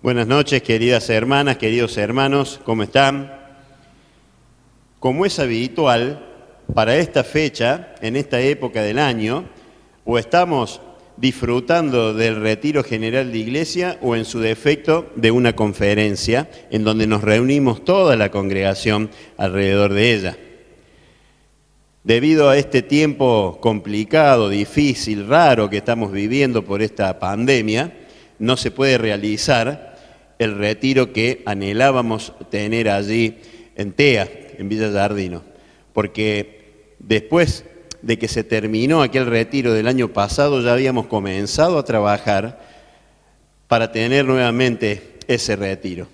Buenas noches, queridas hermanas, queridos hermanos, ¿cómo están? Como es habitual, para esta fecha, en esta época del año, o estamos disfrutando del retiro general de iglesia o en su defecto de una conferencia en donde nos reunimos toda la congregación alrededor de ella. Debido a este tiempo complicado, difícil, raro que estamos viviendo por esta pandemia, no se puede realizar el retiro que anhelábamos tener allí en TEA, en Villa Giardino, porque después de que se terminó aquel retiro del año pasado, ya habíamos comenzado a trabajar para tener nuevamente ese retiro.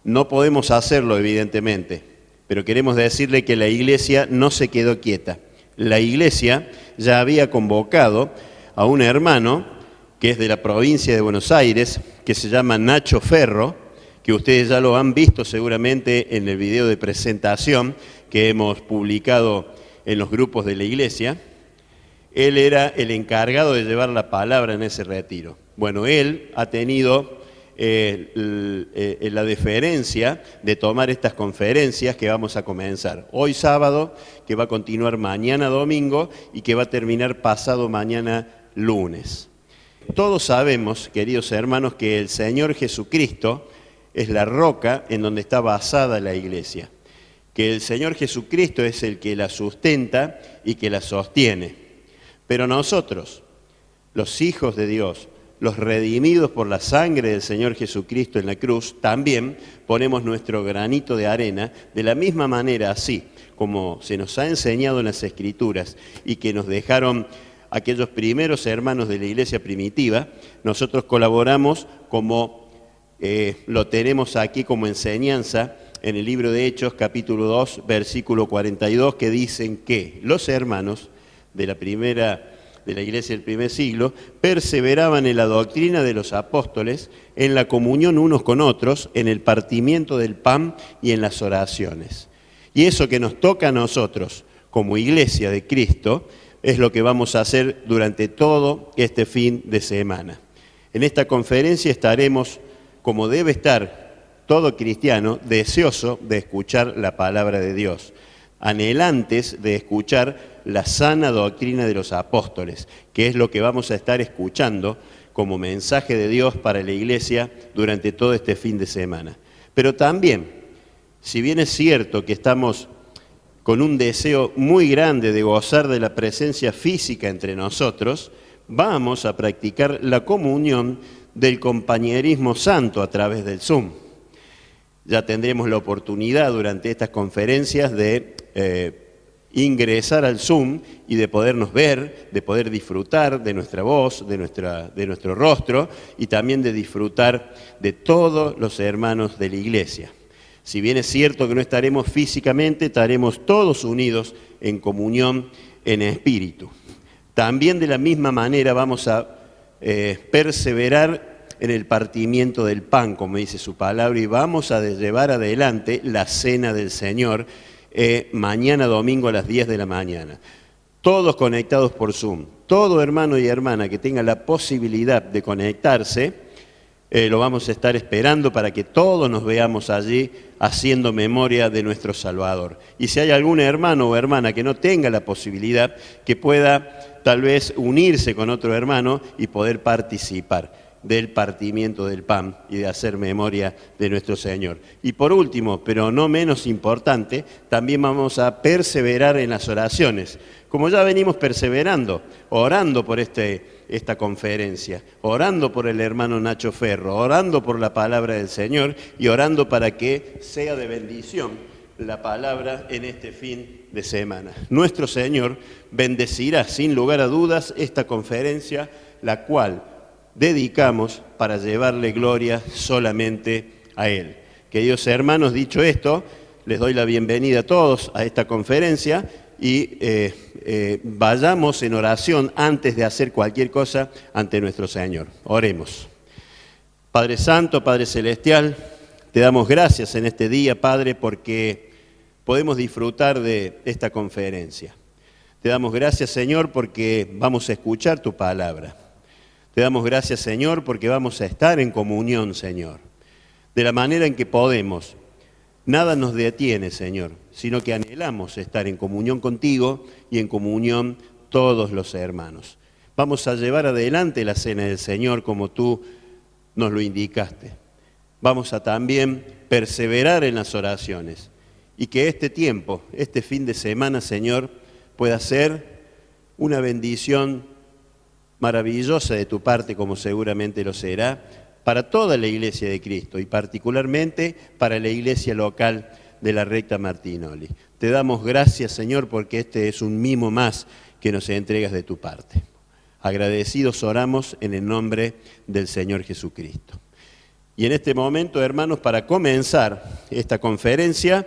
No podemos hacerlo, evidentemente, pero queremos decirle que la iglesia no se quedó quieta. La iglesia ya había convocado a un hermano que es de la provincia de Buenos Aires, que se llama Nacho Ferro, que ustedes ya lo han visto seguramente en el video de presentación que hemos publicado en los grupos de la iglesia. Él era el encargado de llevar la palabra en ese retiro. Bueno, él ha tenido la deferencia de tomar estas conferencias que vamos a comenzar hoy sábado, que va a continuar mañana domingo y que va a terminar pasado mañana lunes. Todos sabemos, queridos hermanos, que el Señor Jesucristo es la roca en donde está basada la iglesia, que el Señor Jesucristo es el que la sustenta y que la sostiene. Pero nosotros, los hijos de Dios, los redimidos por la sangre del Señor Jesucristo en la cruz, también ponemos nuestro granito de arena de la misma manera, así como se nos ha enseñado en las Escrituras y que nos dejaron aquellos primeros hermanos de la iglesia primitiva. Nosotros colaboramos como lo tenemos aquí como enseñanza en el libro de Hechos, capítulo 2, versículo 42, que dicen que los hermanos de la iglesia del primer siglo perseveraban en la doctrina de los apóstoles, en la comunión unos con otros, en el partimiento del pan y en las oraciones. Y eso que nos toca a nosotros como iglesia de Cristo es lo que vamos a hacer durante todo este fin de semana. En esta conferencia estaremos, como debe estar todo cristiano, deseoso de escuchar la palabra de Dios, anhelantes de escuchar la sana doctrina de los apóstoles, que es lo que vamos a estar escuchando como mensaje de Dios para la iglesia durante todo este fin de semana. Pero también, si bien es cierto que estamos con un deseo muy grande de gozar de la presencia física entre nosotros, vamos a practicar la comunión del compañerismo santo a través del Zoom. Ya tendremos la oportunidad durante estas conferencias de ingresar al Zoom y de podernos ver, de poder disfrutar de nuestra voz, de nuestro rostro y también de disfrutar de todos los hermanos de la iglesia. Si bien es cierto que no estaremos físicamente, estaremos todos unidos en comunión en espíritu. También de la misma manera vamos a perseverar en el partimiento del pan, como dice su palabra, y vamos a llevar adelante la cena del Señor mañana domingo a las 10 de la mañana. Todos conectados por Zoom. Todo hermano y hermana que tenga la posibilidad de conectarse, lo vamos a estar esperando para que todos nos veamos allí haciendo memoria de nuestro Salvador. Y si hay algún hermano o hermana que no tenga la posibilidad, que pueda tal vez unirse con otro hermano y poder participar del partimiento del pan y de hacer memoria de nuestro Señor. Y por último, pero no menos importante, también vamos a perseverar en las oraciones, como ya venimos perseverando, orando por esta conferencia, orando por el hermano Nacho Ferro, orando por la palabra del Señor y orando para que sea de bendición la palabra en este fin de semana. Nuestro Señor bendecirá sin lugar a dudas esta conferencia, la cual dedicamos para llevarle gloria solamente a Él. Queridos hermanos, dicho esto, les doy la bienvenida a todos a esta conferencia y vayamos en oración antes de hacer cualquier cosa ante nuestro Señor. Oremos. Padre Santo, Padre Celestial, te damos gracias en este día, Padre, porque podemos disfrutar de esta conferencia. Te damos gracias, Señor, porque vamos a escuchar tu palabra. Te damos gracias, Señor, porque vamos a estar en comunión, Señor, de la manera en que podemos. Nada nos detiene, Señor, sino que anhelamos estar en comunión contigo y en comunión todos los hermanos. Vamos a llevar adelante la cena del Señor como tú nos lo indicaste. Vamos a también perseverar en las oraciones y que este tiempo, este fin de semana, Señor, pueda ser una bendición maravillosa de tu parte, como seguramente lo será, para toda la Iglesia de Cristo y particularmente para la Iglesia local de la Recta Martinoli. Te damos gracias, Señor, porque este es un mimo más que nos entregas de tu parte. Agradecidos oramos en el nombre del Señor Jesucristo. Y en este momento, hermanos, para comenzar esta conferencia,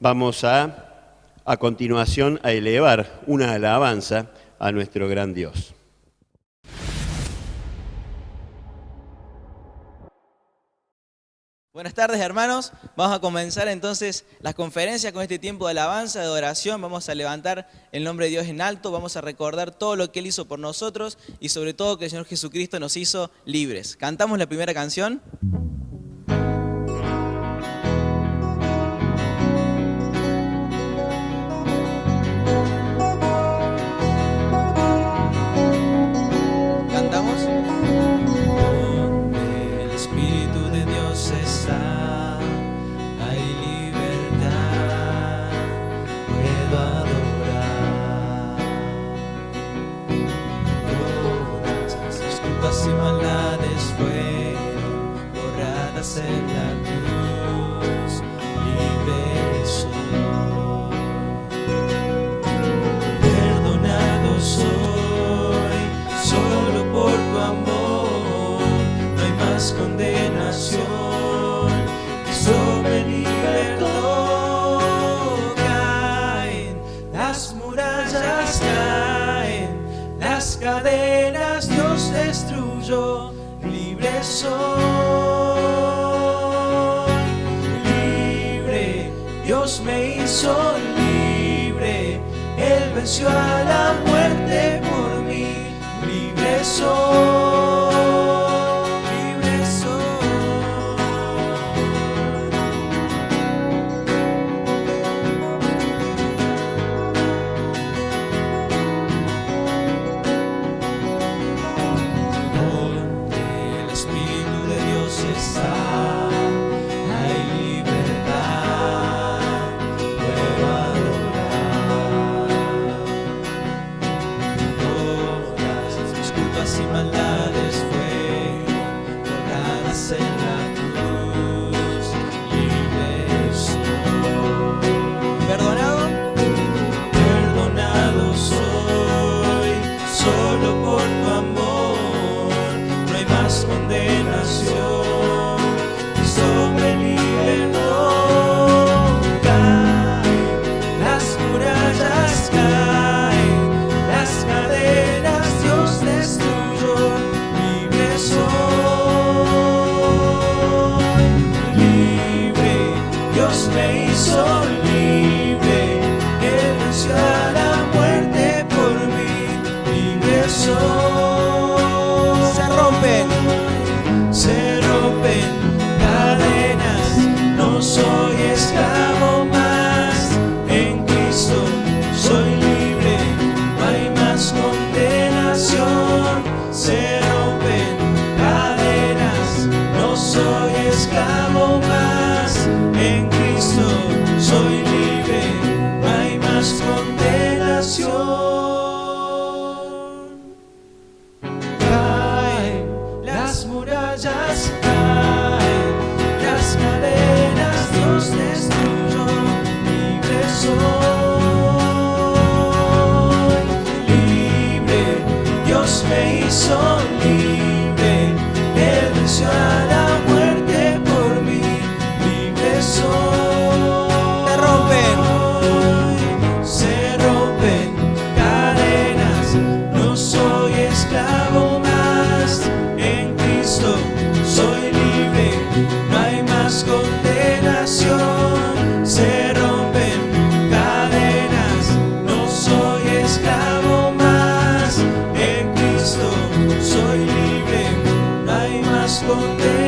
vamos a continuación a elevar una alabanza a nuestro gran Dios. Buenas tardes, hermanos. Vamos a comenzar entonces las conferencias con este tiempo de alabanza, de adoración. Vamos a levantar el nombre de Dios en alto, vamos a recordar todo lo que Él hizo por nosotros y sobre todo que el Señor Jesucristo nos hizo libres. ¿Cantamos la primera canción? ¿Cantamos? Donde el Espíritu de Dios está, hay libertad, puedo adorar. Todas mis culpas y maldades fueron borradas en la cruz, libre soy, perdonado soy, solo por tu amor, no hay más condenación, Cristo me libertó. Caen las murallas, caen las cadenas, Dios destruyó, libre soy, libre, Dios me hizo libre, Él venció a la muerte por mí, libre soy, libre soy. Donde el Espíritu de Dios está, hay libertad, puedo adorar. Todas mis culpas y maldades fueron borradas en la cruz, libre soy. ¿Perdonado? Perdonado soy, solo por tu amor, no hay más condenación, Cristo me libertó. Caen las murallas, caen las cadenas, Dios destruyó, libre soy,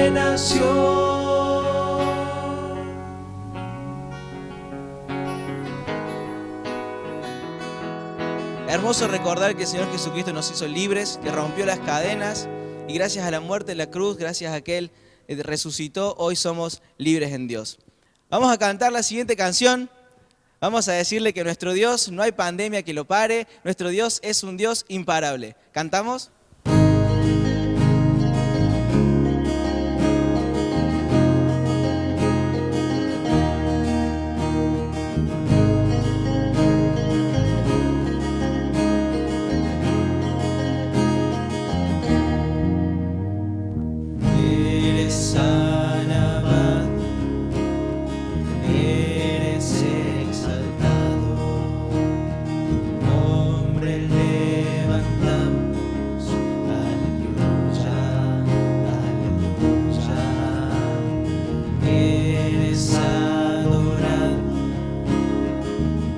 nació. Hermoso recordar que el Señor Jesucristo nos hizo libres, que rompió las cadenas y gracias a la muerte en la cruz, gracias a que Él resucitó, hoy somos libres en Dios. Vamos a cantar la siguiente canción. Vamos a decirle que nuestro Dios, no hay pandemia que lo pare, nuestro Dios es un Dios imparable. ¿Cantamos? Eres alabado, eres exaltado, hombre levantamos, aleluya, aleluya. Eres adorado,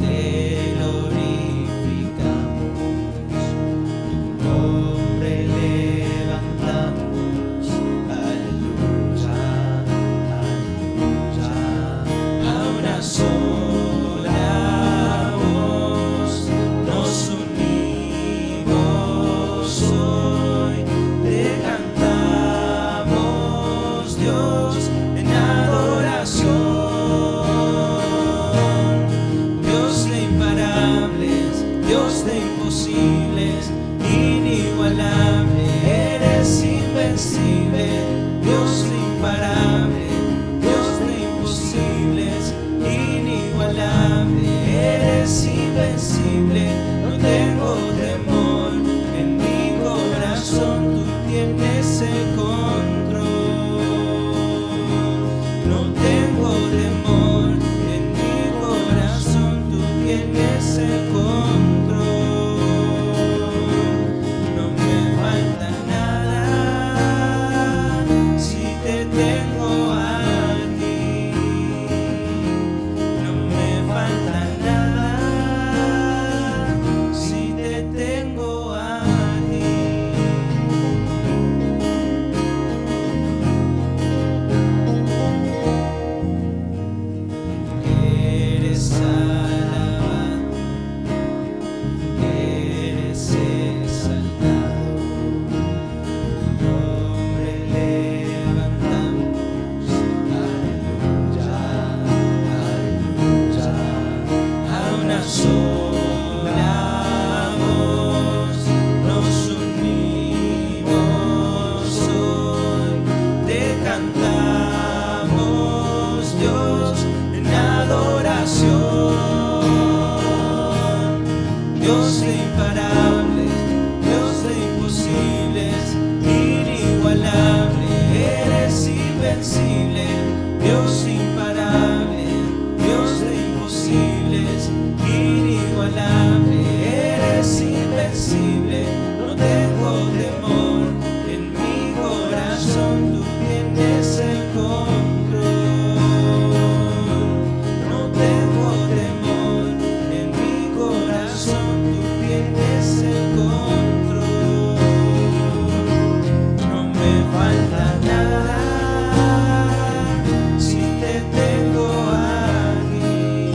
te glorificamos, hombre levantamos. Aleluya, aleluya. A una sola voz nos unimos hoy, te cantamos, Dios, en adoración. Dios de imparables, Dios de imposibles, inigualable, eres invencible. Dios imparable, Dios de imposibles, inigualable, eres invencible. No tengo temor, en mi corazón tú tienes el control. No tengo temor, en mi corazón tú tienes el control. No me falta nada si te tengo a ti. No me falta nada si te tengo a ti. Eres alabado, eres exaltado, hombre levantamos, aleluya, aleluya. A una sola voz nos unimos hoy, te cantamos, Dios, en adoración. Dios de imparables, Dios de imposibles, inigualable, eres invencible. Dios imparable, Dios de imposibles, inigualable, eres invencible. No tengo temor, en mi corazón tú tienes el control. No tengo temor, en mi corazón tú tienes el control. No me falta nada si te tengo aquí.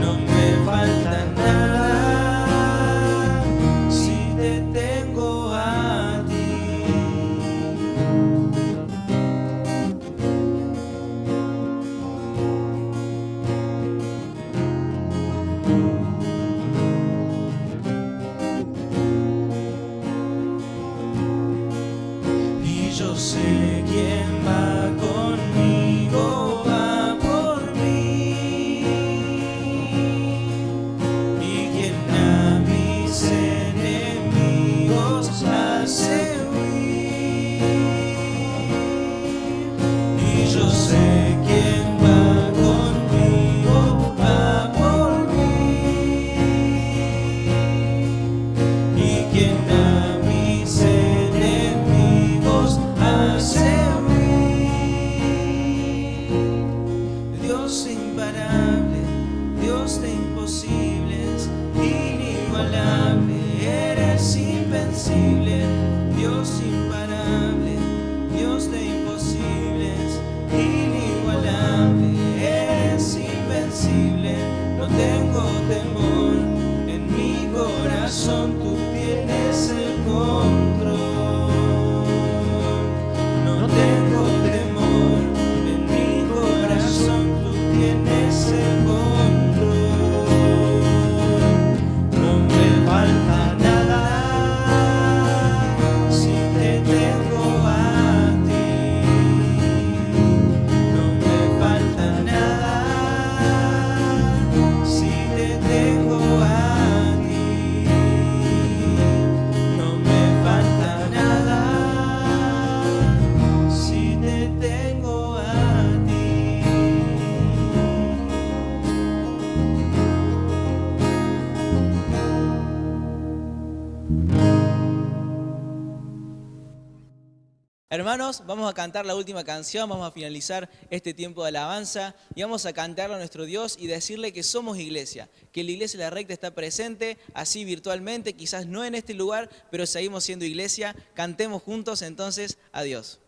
No me falta nada si te tengo a ti. Y yo sé quién va conmigo, va por mí, y quien a mis enemigos hace huir. Y yo sé quién va conmigo, va por mí, y quien a mis enemigos hace huir. Hermanos, vamos a cantar la última canción, vamos a finalizar este tiempo de alabanza y vamos a cantarle a nuestro Dios y decirle que somos iglesia, que la iglesia La Recta está presente, así virtualmente, quizás no en este lugar, pero seguimos siendo iglesia. Cantemos juntos entonces a Dios.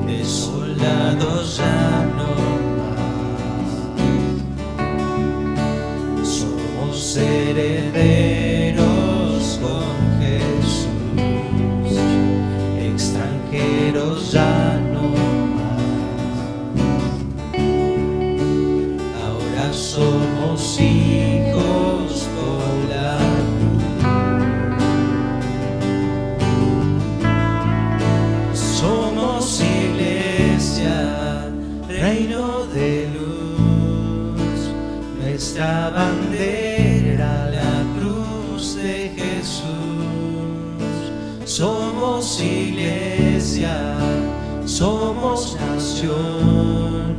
Desolado ya no más, somos herederos con Jesús, extranjeros ya no más, ahora somos hijos por la luz, somos iglesia, reino de luz, nuestra bandera, la cruz de Jesús. Somos iglesia, somos nación,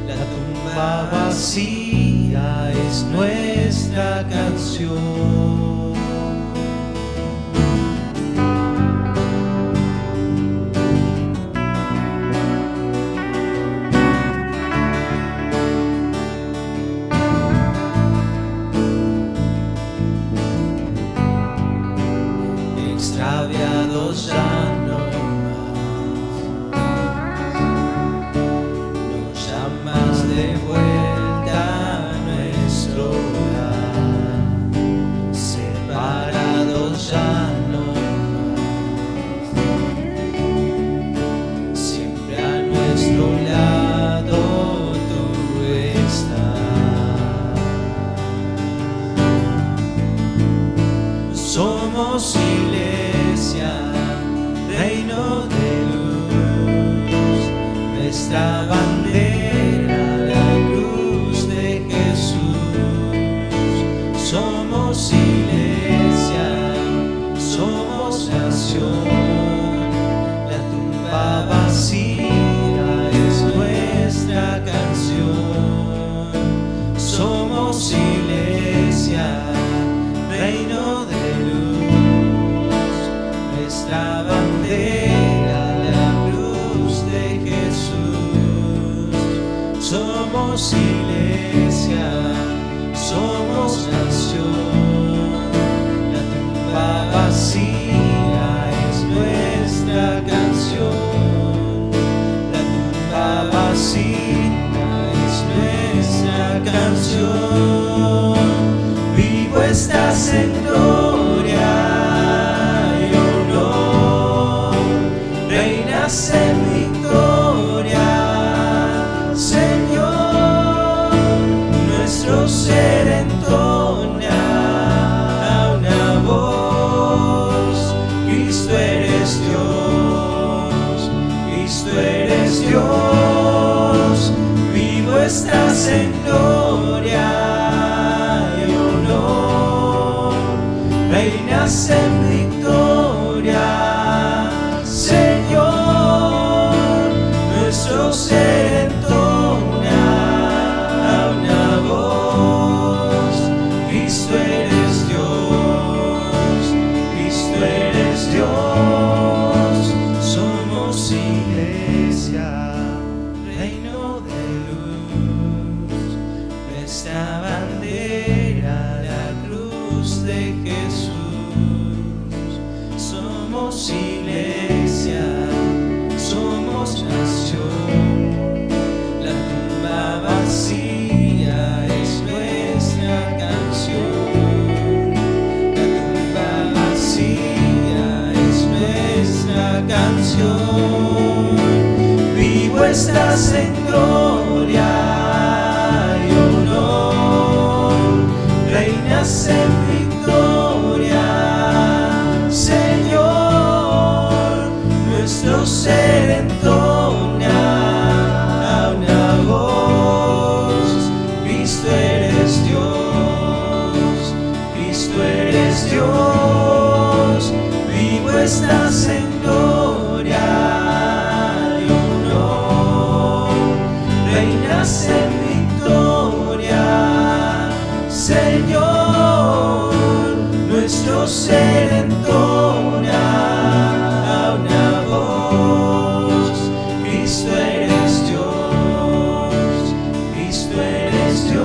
la tumba vacía es nuestra canción. Extraviados ya no más, nos llamas de vuelta a nuestro hogar, separados ya no más, siempre a nuestro lado tú estás. Somos iglesia, reino de luz, nuestra bandera, la cruz de Jesús. Somos iglesia, somos nación, la tumba vacía es nuestra canción. Somos iglesia, reino de luz, nuestra bandera, la cruz de Jesús. Somos iglesia, somos nación, la tumba vacía es nuestra canción. La tumba vacía es nuestra canción. Vivo estás en gloria y honor, reinas en victoria, Señor. Nuestro ser entona una voz: Cristo eres Dios, Cristo eres Dios. Vivo estás en gloria, reinas en victoria, Señor. Nuestro ser entona una voz: Cristo eres Dios, Cristo eres Dios. Somos iglesia, reino de luz, nuestra bandera, la cruz de Jesús. Somos iglesia, somos nación, la tumba vacía es nuestra canción. La tumba vacía es nuestra canción. Vivo estás en gloria y honor, reinas en victoria, Señor. Nuestro ser entona estás en gloria y honor, reinas en victoria, Señor, nuestro ser entona una voz. Cristo eres Dios, Cristo eres Dios.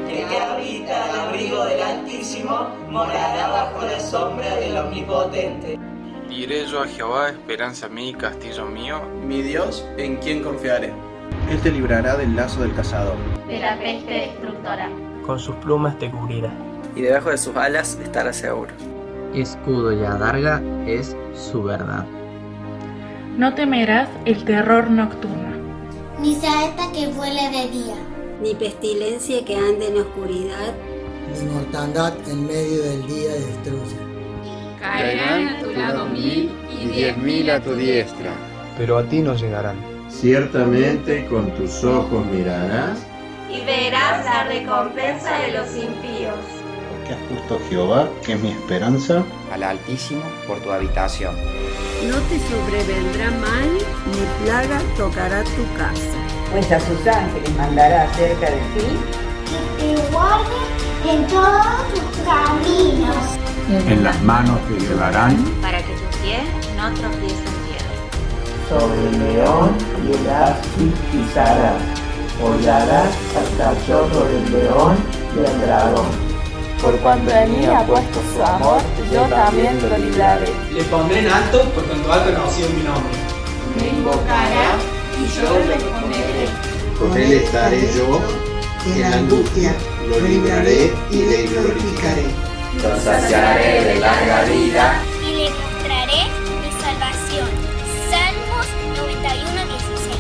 El que habita al abrigo del Altísimo morará bajo la sombra del Omnipotente. Diré yo a Jehová, esperanza mía y castillo mío. Mi Dios, ¿en quién confiaré? Él te librará del lazo del cazador. De la peste destructora. Con sus plumas te cubrirá. Y debajo de sus alas estarás seguro. Escudo y adarga es su verdad. No temerás el terror nocturno, ni saeta que vuele de día, ni pestilencia que ande en oscuridad, ni mortandad en medio del día destruye. Caerán a tu lado 1000 y 10.000 a tu diestra, pero a ti no llegarán. Ciertamente con tus ojos mirarás y verás la recompensa de los impíos. Porque has puesto a Jehová, que es mi esperanza, al Altísimo por tu habitación. No te sobrevendrá mal, ni plaga tocará tu casa. Pues a sus ángeles mandará acerca de ti, que te guarde en todos tus caminos. En las manos te llevarán, para que tus pies no tropiecen en tierra. Sobre el león y el aspi pisarás, hollarás al cachorro del león y al dragón. Por cuanto en mí ha puesto su amor, yo también lo libraré. Le pondré en alto por cuanto ha conocido mi nombre. Me invocará y yo le responderé. Con él estaré yo en la angustia, lo libraré y le glorificaré. Lo saciaré de larga vida y le mostraré mi salvación. Salmos 91:16.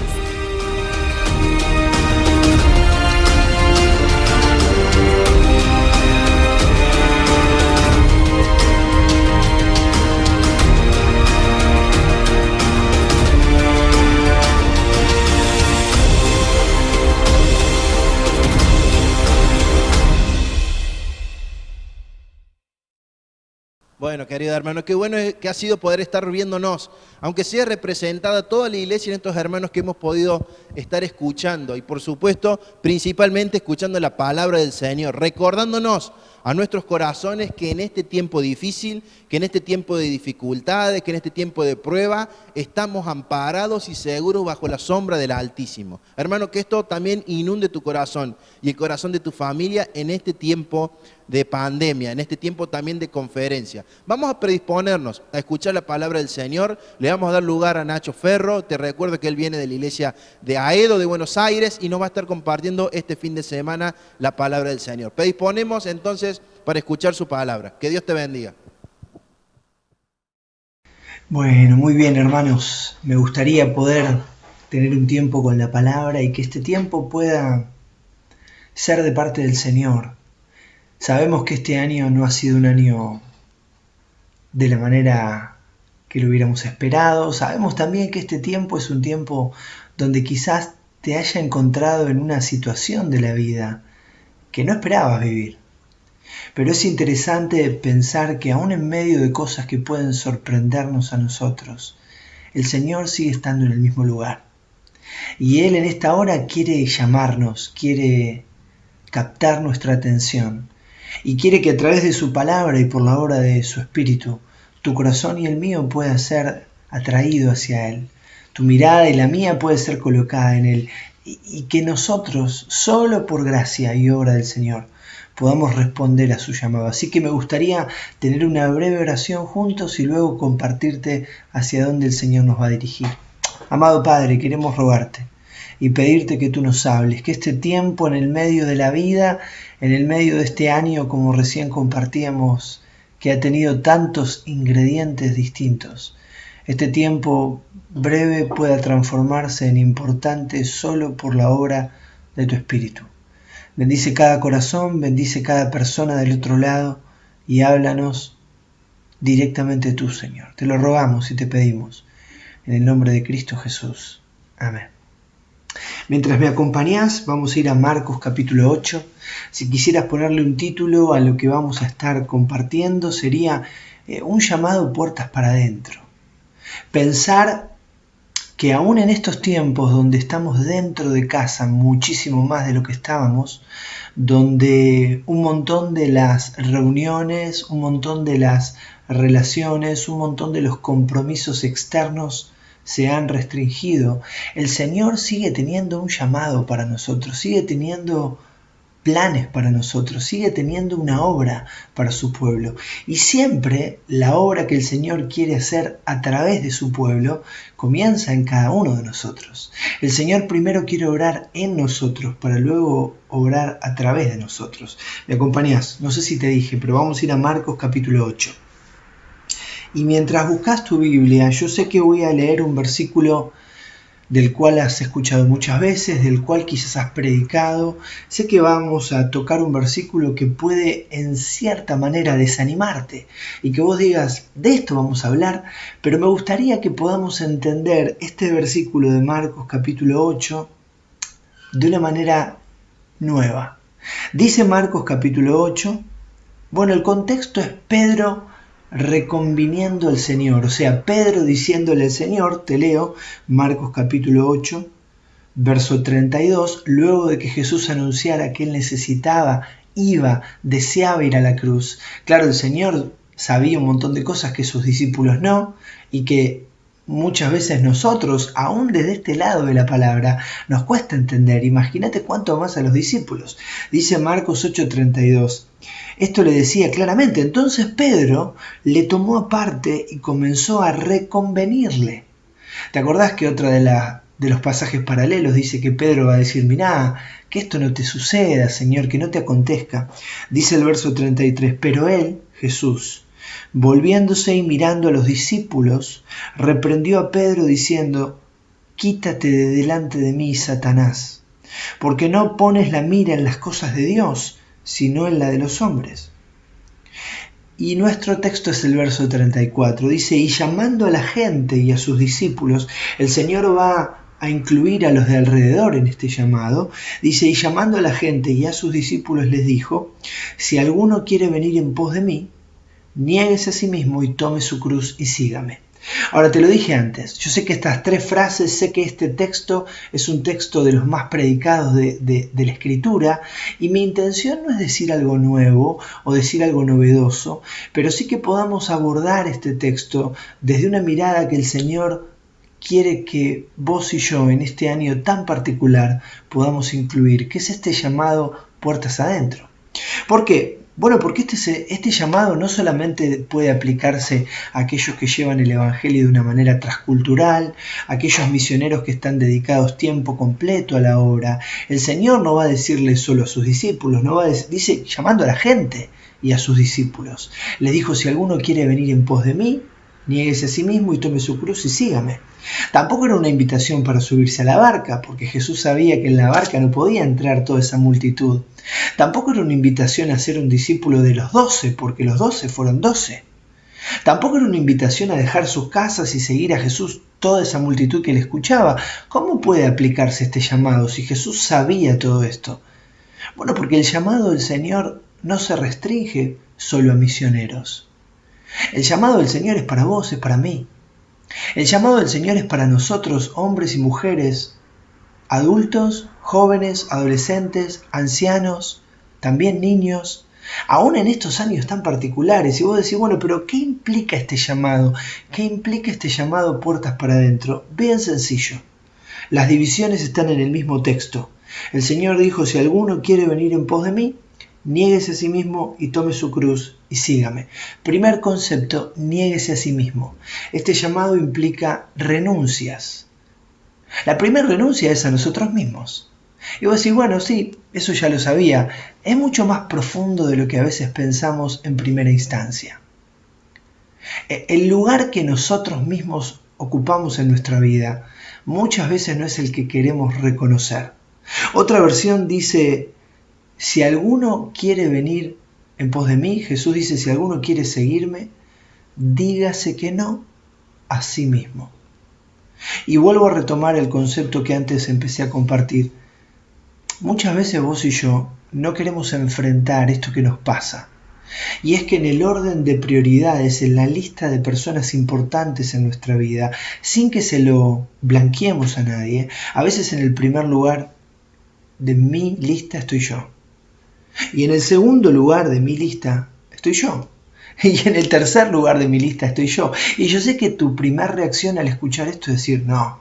Bueno, querido hermano, qué bueno que ha sido poder estar viéndonos, aunque sea representada toda la iglesia en estos hermanos que hemos podido estar escuchando y por supuesto, principalmente escuchando la palabra del Señor, recordándonos a nuestros corazones que en este tiempo difícil, que en este tiempo de dificultades, que en este tiempo de prueba, estamos amparados y seguros bajo la sombra del Altísimo. Hermano, que esto también inunde tu corazón y el corazón de tu familia en este tiempo de pandemia, en este tiempo también de conferencia. Vamos a predisponernos a escuchar la palabra del Señor. Le vamos a dar lugar a Nacho Ferro. Te recuerdo que él viene de la iglesia de Aedo, de Buenos Aires, y nos va a estar compartiendo este fin de semana la palabra del Señor. Predisponemos entonces para escuchar su palabra. Que Dios te bendiga. Bueno, muy bien, hermanos. Me gustaría poder tener un tiempo con la palabra y que este tiempo pueda ser de parte del Señor. Sabemos que este año no ha sido un año de la manera que lo hubiéramos esperado. Sabemos también que este tiempo es un tiempo donde quizás te haya encontrado en una situación de la vida que no esperabas vivir. Pero es interesante pensar que aún en medio de cosas que pueden sorprendernos a nosotros, el Señor sigue estando en el mismo lugar. Y Él en esta hora quiere llamarnos, quiere captar nuestra atención. Y quiere que a través de su palabra y por la obra de su Espíritu, tu corazón y el mío pueda ser atraído hacia Él. Tu mirada y la mía puede ser colocada en Él. Y que nosotros, solo por gracia y obra del Señor, podamos responder a su llamado. Así que me gustaría tener una breve oración juntos y luego compartirte hacia dónde el Señor nos va a dirigir. Amado Padre, queremos rogarte y pedirte que tú nos hables, que este tiempo en el medio de la vida, en el medio de este año, como recién compartíamos, que ha tenido tantos ingredientes distintos, este tiempo breve pueda transformarse en importante solo por la obra de tu Espíritu. Bendice cada corazón, bendice cada persona del otro lado y háblanos directamente tú, Señor. Te lo rogamos y te pedimos en el nombre de Cristo Jesús. Amén. Mientras me acompañás, vamos a ir a Marcos capítulo 8. Si quisieras ponerle un título a lo que vamos a estar compartiendo, sería un llamado puertas para adentro. Pensar que aún en estos tiempos donde estamos dentro de casa muchísimo más de lo que estábamos, donde un montón de las reuniones, un montón de las relaciones, un montón de los compromisos externos se han restringido, el Señor sigue teniendo un llamado para nosotros, sigue teniendo planes para nosotros, sigue teniendo una obra para su pueblo. Y siempre la obra que el Señor quiere hacer a través de su pueblo comienza en cada uno de nosotros. El Señor primero quiere obrar en nosotros para luego obrar a través de nosotros. ¿Me acompañás? No sé si te dije, pero vamos a ir a Marcos capítulo 8. Y mientras buscas tu Biblia, yo sé que voy a leer un versículo del cual has escuchado muchas veces, del cual quizás has predicado. Sé que vamos a tocar un versículo que puede en cierta manera desanimarte y que vos digas, de esto vamos a hablar, pero me gustaría que podamos entender este versículo de Marcos capítulo 8 de una manera nueva. Dice Marcos capítulo 8, bueno, el contexto es Pedro reconviniendo al Señor, o sea, Pedro diciéndole al Señor, te leo, Marcos capítulo 8, verso 32, luego de que Jesús anunciara que él necesitaba, deseaba ir a la cruz. Claro, el Señor sabía un montón de cosas que sus discípulos no, y que muchas veces nosotros, aún desde este lado de la palabra, nos cuesta entender. Imagínate cuánto más a los discípulos. Dice Marcos 8:32. Esto le decía claramente. Entonces Pedro le tomó aparte y comenzó a reconvenirle. ¿Te acordás que otra de los pasajes paralelos dice que Pedro va a decir, mirá, que esto no te suceda, Señor, que no te acontezca? Dice el verso 33, pero él, Jesús, volviéndose y mirando a los discípulos, reprendió a Pedro diciendo, quítate de delante de mí, Satanás, porque no pones la mira en las cosas de Dios, sino en la de los hombres. Y nuestro texto es el verso 34, dice, y llamando a la gente y a sus discípulos, el Señor va a incluir a los de alrededor en este llamado, dice, y llamando a la gente y a sus discípulos les dijo, si alguno quiere venir en pos de mí, niéguese a sí mismo y tome su cruz y sígame. Ahora, te lo dije antes, yo sé que estas tres frases, sé que este texto es un texto de los más predicados de la Escritura, y mi intención no es decir algo nuevo o decir algo novedoso, pero sí que podamos abordar este texto desde una mirada que el Señor quiere que vos y yo en este año tan particular podamos incluir, que es este llamado puertas adentro. ¿Por qué? Bueno, porque este llamado no solamente puede aplicarse a aquellos que llevan el Evangelio de una manera transcultural, a aquellos misioneros que están dedicados tiempo completo a la obra. El Señor no va a decirle solo a sus discípulos, dice llamando a la gente y a sus discípulos. Les dijo, si alguno quiere venir en pos de mí, niéguese a sí mismo y tome su cruz y sígame. Tampoco era una invitación para subirse a la barca, porque Jesús sabía que en la barca no podía entrar toda esa multitud. Tampoco era una invitación a ser un discípulo de los 12, porque los 12 fueron 12. Tampoco era una invitación a dejar sus casas y seguir a Jesús toda esa multitud que le escuchaba. ¿Cómo puede aplicarse este llamado si Jesús sabía todo esto? Bueno, porque el llamado del Señor no se restringe solo a misioneros. El llamado del Señor es para vos, es para mí. El llamado del Señor es para nosotros, hombres y mujeres, adultos, jóvenes, adolescentes, ancianos, también niños, aún en estos años tan particulares. Y vos decís, bueno, pero ¿qué implica este llamado? ¿Qué implica este llamado puertas para adentro? Bien sencillo. Las divisiones están en el mismo texto. El Señor dijo, si alguno quiere venir en pos de mí, niéguese a sí mismo y tome su cruz y sígame. Primer concepto, niéguese a sí mismo. Este llamado implica renuncias. La primera renuncia es a nosotros mismos. Y vos decís, bueno, sí, eso ya lo sabía. Es mucho más profundo de lo que a veces pensamos en primera instancia. El lugar que nosotros mismos ocupamos en nuestra vida muchas veces no es el que queremos reconocer. Otra versión dice, si alguno quiere venir en pos de mí, Jesús dice, si alguno quiere seguirme, dígase que no a sí mismo. Y vuelvo a retomar el concepto que antes empecé a compartir. Muchas veces vos y yo no queremos enfrentar esto que nos pasa. Y es que en el orden de prioridades, en la lista de personas importantes en nuestra vida, sin que se lo blanqueemos a nadie, a veces en el primer lugar de mi lista estoy yo. Y en el segundo lugar de mi lista estoy yo. Y en el tercer lugar de mi lista estoy yo. Y yo sé que tu primera reacción al escuchar esto es decir, no.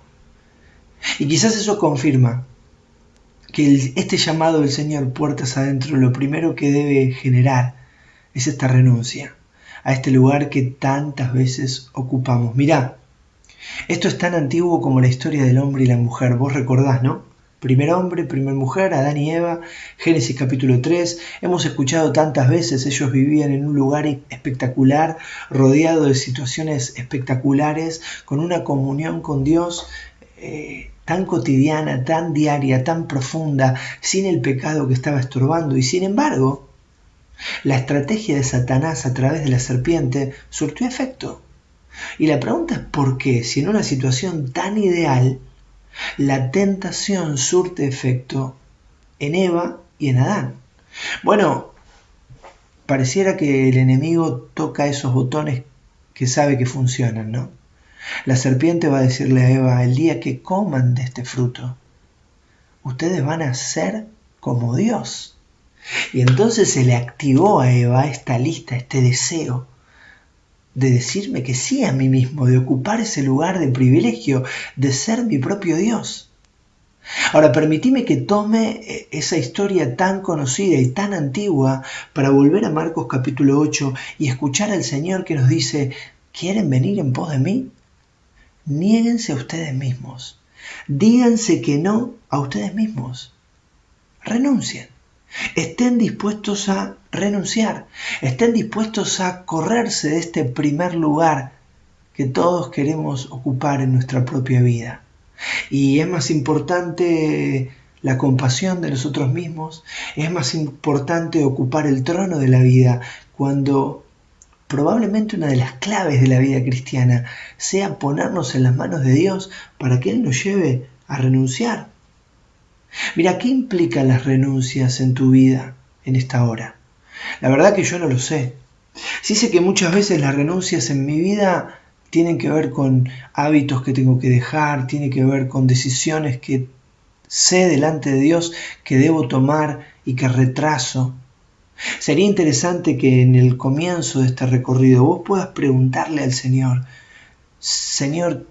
Y quizás eso confirma que este llamado del Señor puertas adentro, lo primero que debe generar es esta renuncia a este lugar que tantas veces ocupamos. Mirá, esto es tan antiguo como la historia del hombre y la mujer. Vos recordás, ¿no? Primer hombre, primer mujer, Adán y Eva, Génesis capítulo 3. Hemos escuchado tantas veces, ellos vivían en un lugar espectacular, rodeado de situaciones espectaculares, con una comunión con Dios tan cotidiana, tan diaria, tan profunda, sin el pecado que estaba estorbando. Y sin embargo, la estrategia de Satanás a través de la serpiente surtió efecto. Y la pregunta es ¿por qué? Si en una situación tan ideal, la tentación surte efecto en Eva y en Adán. Bueno, pareciera que el enemigo toca esos botones que sabe que funcionan, ¿no? La serpiente va a decirle a Eva, el día que coman de este fruto, ustedes van a ser como Dios. Y entonces se le activó a Eva esta lista, este deseo de decirme que sí a mí mismo, de ocupar ese lugar de privilegio, de ser mi propio Dios. Ahora, permitime que tome esa historia tan conocida y tan antigua para volver a Marcos capítulo 8 y escuchar al Señor que nos dice, ¿quieren venir en pos de mí? Niéguense a ustedes mismos. Díganse que no a ustedes mismos. Renuncien. Estén dispuestos a renunciar, estén dispuestos a correrse de este primer lugar que todos queremos ocupar en nuestra propia vida. Y es más importante la compasión de nosotros mismos, es más importante ocupar el trono de la vida cuando probablemente una de las claves de la vida cristiana sea ponernos en las manos de Dios para que Él nos lleve a renunciar. Mira, ¿qué implican las renuncias en tu vida en esta hora? La verdad que yo no lo sé. Sí sé que muchas veces las renuncias en mi vida tienen que ver con hábitos que tengo que dejar, tiene que ver con decisiones que sé delante de Dios que debo tomar y que retraso. Sería interesante que en el comienzo de este recorrido vos puedas preguntarle al Señor, Señor,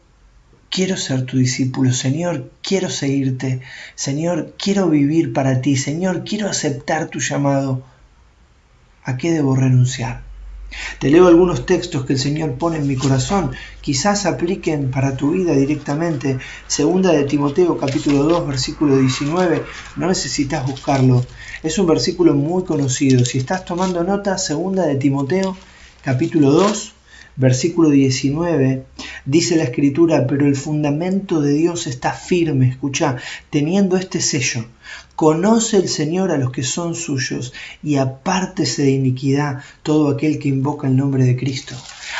quiero ser tu discípulo, Señor, quiero seguirte, Señor, quiero vivir para ti, Señor, quiero aceptar tu llamado. ¿A qué debo renunciar? Te leo algunos textos que el Señor pone en mi corazón, quizás apliquen para tu vida directamente. Segunda de Timoteo capítulo 2 versículo 19, no necesitas buscarlo, es un versículo muy conocido. Si estás tomando nota, segunda de Timoteo capítulo 2 versículo 19, dice la Escritura, pero el fundamento de Dios está firme, escucha, teniendo este sello. Conoce el Señor a los que son suyos y apártese de iniquidad todo aquel que invoca el nombre de Cristo.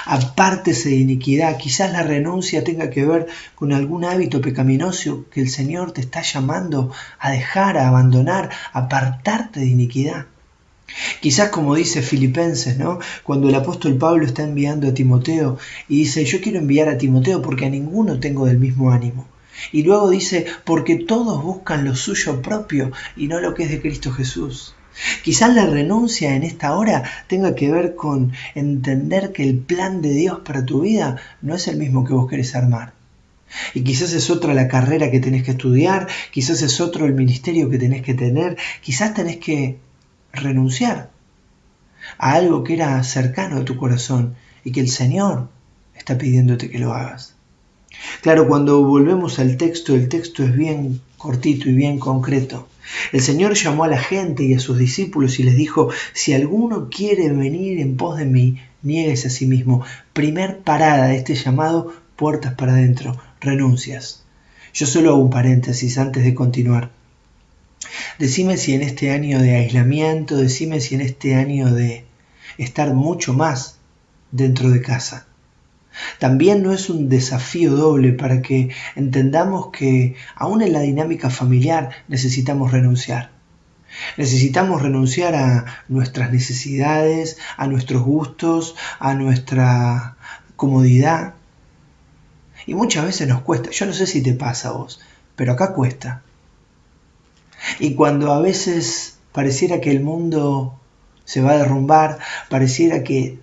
Apártese de iniquidad. Quizás la renuncia tenga que ver con algún hábito pecaminoso que el Señor te está llamando a dejar, a abandonar, a apartarte de iniquidad. Quizás como dice Filipenses, ¿no? Cuando el apóstol Pablo está enviando a Timoteo y dice, yo quiero enviar a Timoteo porque a ninguno tengo del mismo ánimo. Y luego dice, porque todos buscan lo suyo propio y no lo que es de Cristo Jesús. Quizás la renuncia en esta hora tenga que ver con entender que el plan de Dios para tu vida no es el mismo que vos querés armar. Y quizás es otra la carrera que tenés que estudiar, quizás es otro el ministerio que tenés que tener, quizás tenés que renunciar a algo que era cercano a tu corazón y que el Señor está pidiéndote que lo hagas. Claro, cuando volvemos al texto, el texto es bien cortito y bien concreto. El Señor llamó a la gente y a sus discípulos y les dijo, si alguno quiere venir en pos de mí, niéguese a sí mismo. Primer parada de este llamado, puertas para adentro, renuncias. Yo solo hago un paréntesis antes de continuar. Decime si en este año de aislamiento, decime si en este año de estar mucho más dentro de casa, también no es un desafío doble para que entendamos que aún en la dinámica familiar necesitamos renunciar. Necesitamos renunciar a nuestras necesidades, a nuestros gustos, a nuestra comodidad. Y muchas veces nos cuesta. Yo no sé si te pasa a vos, pero acá cuesta. Y cuando a veces pareciera que el mundo se va a derrumbar, pareciera que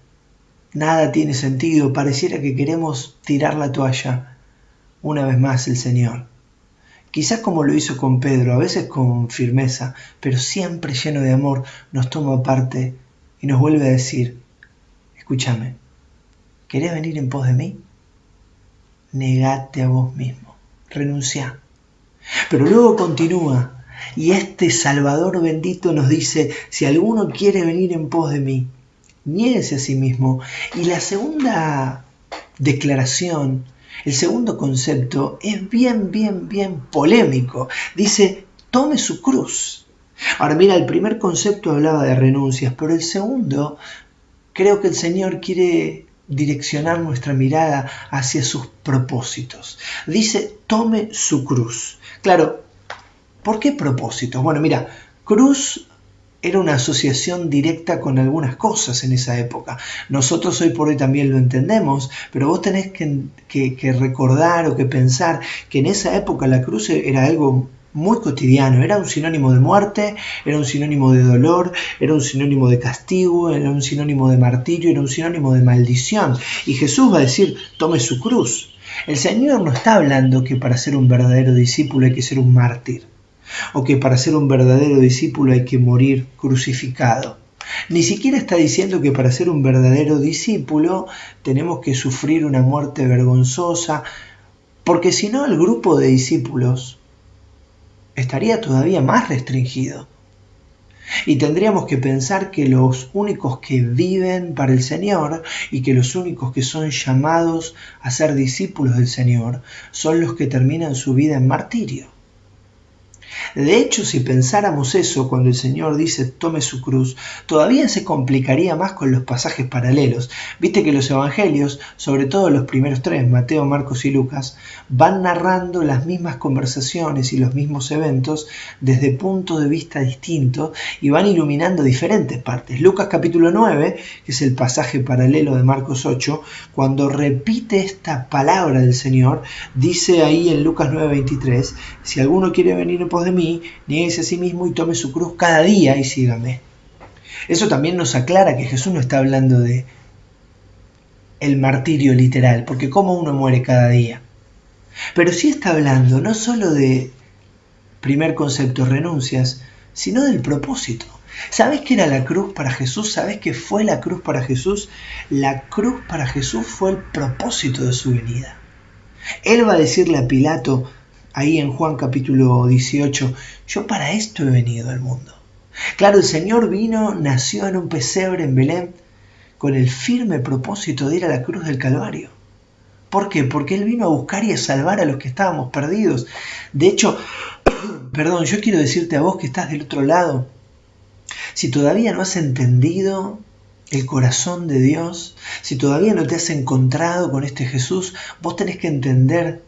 nada tiene sentido, pareciera que queremos tirar la toalla, una vez más el Señor, quizás como lo hizo con Pedro, a veces con firmeza, pero siempre lleno de amor, nos toma aparte y nos vuelve a decir: escúchame, ¿querés venir en pos de mí? Negate a vos mismo, renuncia. Pero luego continúa, y este Salvador bendito nos dice: si alguno quiere venir en pos de mí, niéguese a sí mismo. Y la segunda declaración, el segundo concepto es bien polémico. Dice: tome su cruz. Ahora mira, el primer concepto hablaba de renuncias, pero el segundo, creo que el Señor quiere direccionar nuestra mirada hacia sus propósitos. Dice: tome su cruz. Claro, ¿por qué propósitos? Bueno, mira, cruz era una asociación directa con algunas cosas en esa época. Nosotros hoy por hoy también lo entendemos, pero vos tenés que recordar o que pensar que en esa época la cruz era algo muy cotidiano. Era un sinónimo de muerte, era un sinónimo de dolor, era un sinónimo de castigo, era un sinónimo de martirio, era un sinónimo de maldición. Y Jesús va a decir: tome su cruz. El Señor no está hablando que para ser un verdadero discípulo hay que ser un mártir, o que para ser un verdadero discípulo hay que morir crucificado. Ni siquiera está diciendo que para ser un verdadero discípulo tenemos que sufrir una muerte vergonzosa, porque si no el grupo de discípulos estaría todavía más restringido. Y tendríamos que pensar que los únicos que viven para el Señor y que los únicos que son llamados a ser discípulos del Señor son los que terminan su vida en martirio. De hecho, si pensáramos eso cuando el Señor dice tome su cruz, todavía se complicaría más con los pasajes paralelos. Viste que los evangelios, sobre todo los primeros tres, Mateo, Marcos y Lucas, van narrando las mismas conversaciones y los mismos eventos desde puntos de vista distintos y van iluminando diferentes partes. Lucas capítulo 9, que es el pasaje paralelo de Marcos 8, cuando repite esta palabra del Señor, dice ahí en Lucas 9:23, si alguno quiere venir en pos de mí, niéguese a sí mismo y tome su cruz cada día y sígame. Eso también nos aclara que Jesús no está hablando de el martirio literal, porque cómo uno muere cada día. Pero sí está hablando no solo de primer concepto, renuncias, sino del propósito. ¿Sabes qué era la cruz para Jesús? ¿Sabes qué fue la cruz para Jesús? La cruz para Jesús fue el propósito de su venida. Él va a decirle a Pilato, ahí en Juan capítulo 18, yo para esto he venido al mundo. Claro, el Señor vino, nació en un pesebre en Belén con el firme propósito de ir a la cruz del Calvario. ¿Por qué? Porque Él vino a buscar y a salvar a los que estábamos perdidos. De hecho, yo quiero decirte a vos que estás del otro lado, si todavía no has entendido el corazón de Dios, si todavía no te has encontrado con este Jesús, vos tenés que entender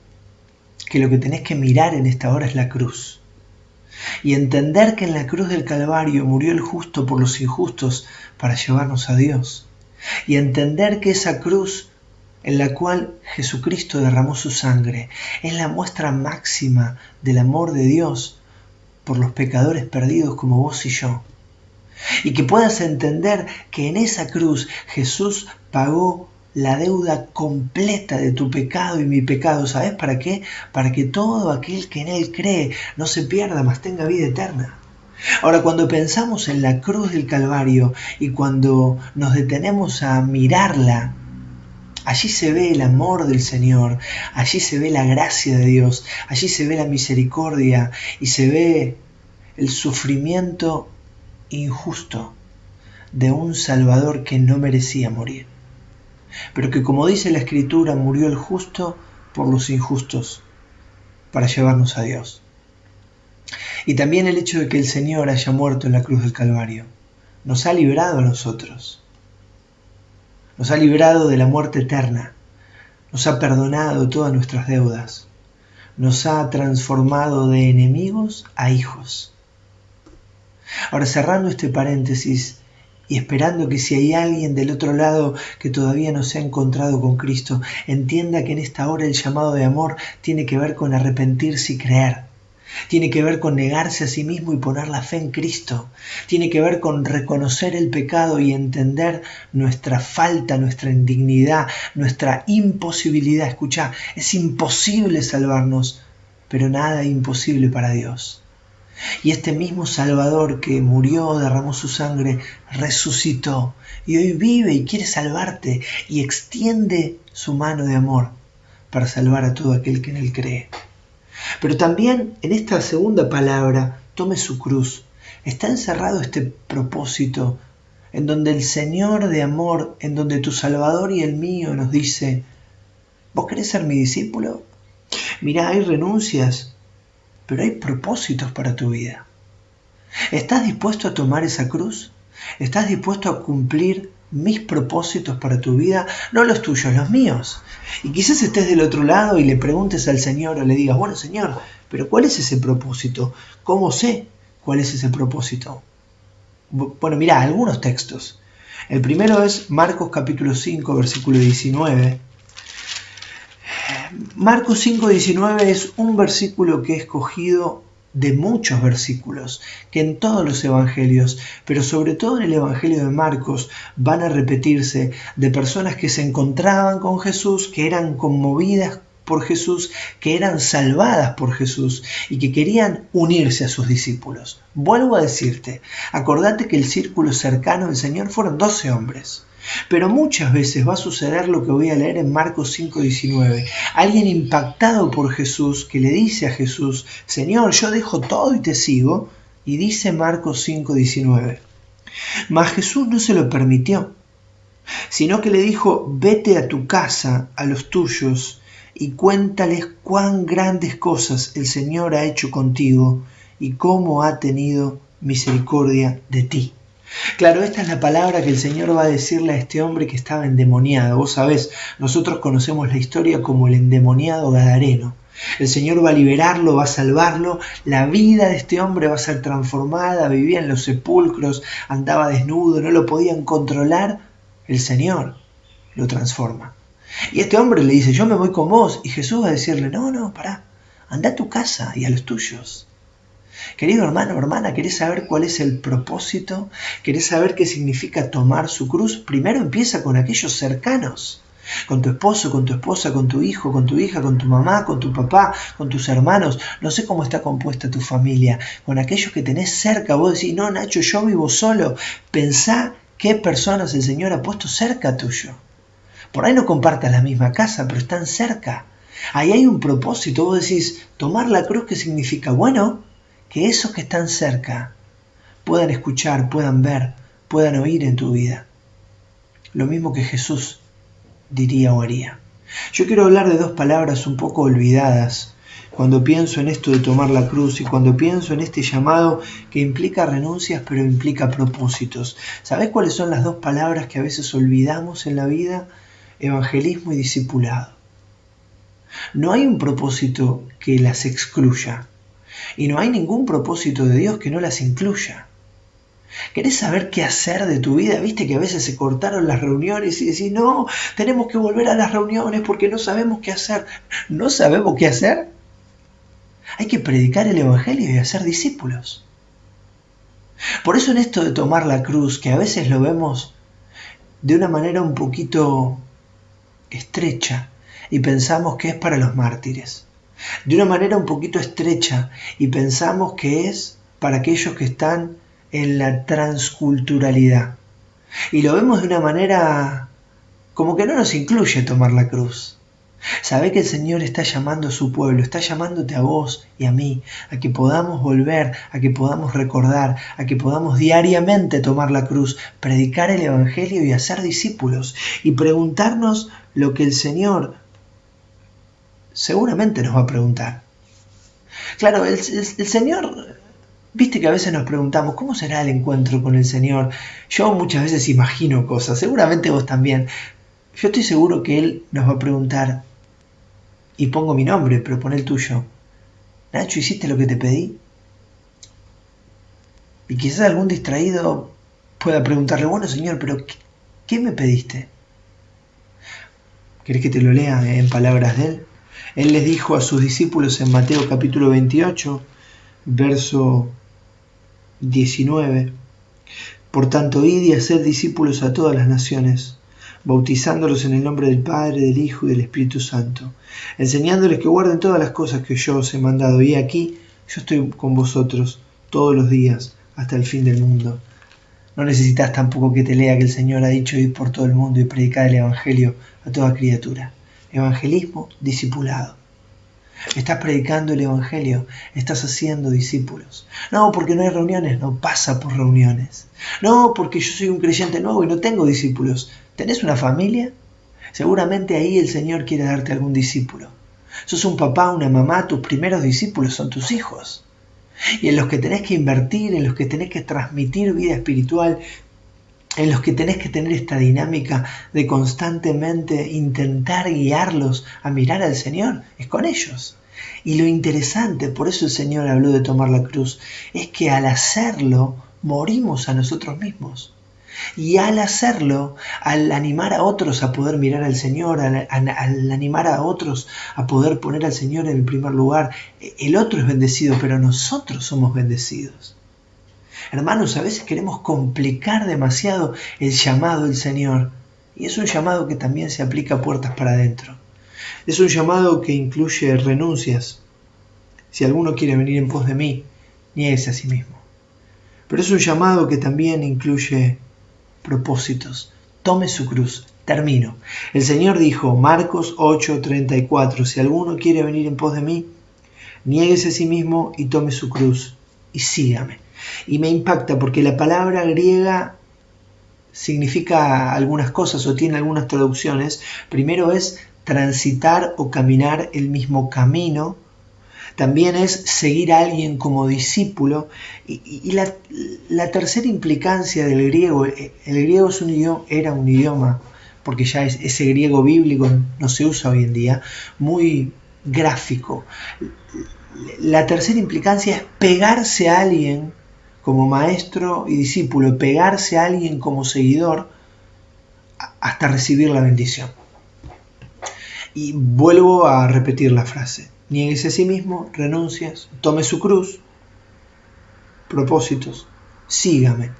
que lo que tenés que mirar en esta hora es la cruz. Y entender que en la cruz del Calvario murió el justo por los injustos para llevarnos a Dios. Y entender que esa cruz en la cual Jesucristo derramó su sangre es la muestra máxima del amor de Dios por los pecadores perdidos como vos y yo. Y que puedas entender que en esa cruz Jesús pagó la deuda completa de tu pecado y mi pecado. ¿Sabes para qué? Para que todo aquel que en Él cree no se pierda, mas tenga vida eterna. Ahora, cuando pensamos en la cruz del Calvario y cuando nos detenemos a mirarla, allí se ve el amor del Señor, allí se ve la gracia de Dios, allí se ve la misericordia y se ve el sufrimiento injusto de un Salvador que no merecía morir. pero que, como dice la Escritura, murió el justo por los injustos para llevarnos a Dios. Y también el hecho de que el Señor haya muerto en la cruz del Calvario nos ha librado a nosotros. Nos ha librado de la muerte eterna, nos ha perdonado todas nuestras deudas, nos ha transformado de enemigos a hijos. Ahora, cerrando este paréntesis y esperando que si hay alguien del otro lado que todavía no se ha encontrado con Cristo, entienda que en esta hora el llamado de amor tiene que ver con arrepentirse y creer. Tiene que ver con negarse a sí mismo y poner la fe en Cristo. Tiene que ver con reconocer el pecado y entender nuestra falta, nuestra indignidad, nuestra imposibilidad. Escuchá, es imposible salvarnos, pero nada es imposible para Dios. Y este mismo Salvador que murió, derramó su sangre, resucitó y hoy vive y quiere salvarte y extiende su mano de amor para salvar a todo aquel que en él cree. Pero también en esta segunda palabra, tome su cruz, está encerrado este propósito en donde el Señor de amor, en donde tu Salvador y el mío nos dice: ¿vos querés ser mi discípulo? Mirá, hay renuncias, pero hay propósitos para tu vida. ¿Estás dispuesto a tomar esa cruz? ¿Estás dispuesto a cumplir mis propósitos para tu vida? No los tuyos, los míos. Y quizás estés del otro lado y le preguntes al Señor o le digas: bueno, Señor, pero ¿cuál es ese propósito? ¿Cómo sé cuál es ese propósito? Bueno, mirá, algunos textos. El primero es Marcos capítulo 5, versículo 19. Marcos 5, 19 es un versículo que he escogido de muchos versículos, que en todos los evangelios, pero sobre todo en el evangelio de Marcos, van a repetirse de personas que se encontraban con Jesús, que eran conmovidas por Jesús, que eran salvadas por Jesús y que querían unirse a sus discípulos. Vuelvo a decirte, acordate que el círculo cercano del Señor fueron 12 hombres. Pero muchas veces va a suceder lo que voy a leer en Marcos 5:19. Alguien impactado por Jesús que le dice a Jesús: Señor, yo dejo todo y te sigo. Y dice Marcos 5:19. Mas Jesús no se lo permitió, sino que le dijo: vete a tu casa, a los tuyos, y cuéntales cuán grandes cosas el Señor ha hecho contigo y cómo ha tenido misericordia de ti. Claro, esta es la palabra que el Señor va a decirle a este hombre que estaba endemoniado. Vos sabés, nosotros conocemos la historia como el endemoniado gadareno. El Señor va a liberarlo, va a salvarlo, la vida de este hombre va a ser transformada, vivía en los sepulcros, andaba desnudo, no lo podían controlar. El Señor lo transforma. Y este hombre le dice: yo me voy con vos. Y Jesús va a decirle: no, pará, anda a tu casa y a los tuyos. Querido hermano, hermana, ¿querés saber cuál es el propósito? ¿Querés saber qué significa tomar su cruz? Primero empieza con aquellos cercanos. Con tu esposo, con tu esposa, con tu hijo, con tu hija, con tu mamá, con tu papá, con tus hermanos. No sé cómo está compuesta tu familia. Con aquellos que tenés cerca. Vos decís: no, Nacho, yo vivo solo. Pensá qué personas el Señor ha puesto cerca tuyo. Por ahí no compartas la misma casa, pero están cerca. Ahí hay un propósito. Vos decís: tomar la cruz, ¿qué significa? Bueno, que esos que están cerca puedan escuchar, puedan ver, puedan oír en tu vida. Lo mismo que Jesús diría o haría. Yo quiero hablar de dos palabras un poco olvidadas cuando pienso en esto de tomar la cruz y cuando pienso en este llamado que implica renuncias pero implica propósitos. ¿Sabés cuáles son las dos palabras que a veces olvidamos en la vida? Evangelismo y discipulado. No hay un propósito que las excluya. Y no hay ningún propósito de Dios que no las incluya. ¿Querés saber qué hacer de tu vida? ¿Viste que a veces se cortaron las reuniones y decís: no, tenemos que volver a las reuniones porque no sabemos qué hacer? ¿No sabemos qué hacer? Hay que predicar el Evangelio y hacer discípulos. Por eso en esto de tomar la cruz, que a veces lo vemos de una manera un poquito estrecha y pensamos que es para los mártires. De una manera un poquito estrecha y pensamos que es para aquellos que están en la transculturalidad. Y lo vemos de una manera como que no nos incluye tomar la cruz. Sabé que el Señor está llamando a su pueblo, está llamándote a vos y a mí, a que podamos volver, a que podamos recordar, a que podamos diariamente tomar la cruz, predicar el Evangelio y hacer discípulos y preguntarnos lo que el Señor seguramente nos va a preguntar. Claro, el Señor, viste que a veces nos preguntamos, ¿cómo será el encuentro con el Señor? Yo muchas veces imagino cosas, seguramente vos también. Yo estoy seguro que Él nos va a preguntar, y pongo mi nombre, pero pon el tuyo. Nacho, ¿hiciste lo que te pedí? Y quizás algún distraído pueda preguntarle, bueno, Señor, pero ¿qué me pediste? ¿Querés que te lo lea en palabras de Él? Él les dijo a sus discípulos en Mateo capítulo 28, verso 19, por tanto, id y haced discípulos a todas las naciones, bautizándolos en el nombre del Padre, del Hijo y del Espíritu Santo, enseñándoles que guarden todas las cosas que yo os he mandado. Y aquí yo estoy con vosotros todos los días hasta el fin del mundo. No necesitas tampoco que te lea que el Señor ha dicho ir por todo el mundo y predicar el Evangelio a toda criatura. Evangelismo, discipulado. Estás predicando el Evangelio, estás haciendo discípulos. No, porque no hay reuniones, no pasa por reuniones. No, porque yo soy un creyente nuevo y no tengo discípulos. ¿Tenés una familia? Seguramente ahí el Señor quiere darte algún discípulo. Sos un papá, una mamá, tus primeros discípulos son tus hijos. Y en los que tenés que invertir, en los que tenés que transmitir vida espiritual, en los que tenés que tener esta dinámica de constantemente intentar guiarlos a mirar al Señor, es con ellos. Y lo interesante, por eso el Señor habló de tomar la cruz, es que al hacerlo morimos a nosotros mismos. Y al hacerlo, al animar a otros a poder mirar al Señor, al animar a otros a poder poner al Señor en el primer lugar, el otro es bendecido, pero nosotros somos bendecidos. Hermanos, a veces queremos complicar demasiado el llamado del Señor. Y es un llamado que también se aplica a puertas para adentro. Es un llamado que incluye renuncias. Si alguno quiere venir en pos de mí, niéguese a sí mismo. Pero es un llamado que también incluye propósitos. Tome su cruz. Termino. El Señor dijo, Marcos 8:34, si alguno quiere venir en pos de mí, niéguese a sí mismo y tome su cruz y sígame. Y me impacta porque la palabra griega significa algunas cosas o tiene algunas traducciones. Primero es transitar o caminar el mismo camino. También es seguir a alguien como discípulo. Y la tercera implicancia del griego, el griego era un idioma, porque ya ese griego bíblico no se usa hoy en día, muy gráfico. La tercera implicancia es pegarse a alguien como maestro y discípulo, pegarse a alguien como seguidor hasta recibir la bendición. Y vuelvo a repetir la frase. Niéguese a sí mismo, renuncias, tome su cruz, propósitos, sígame,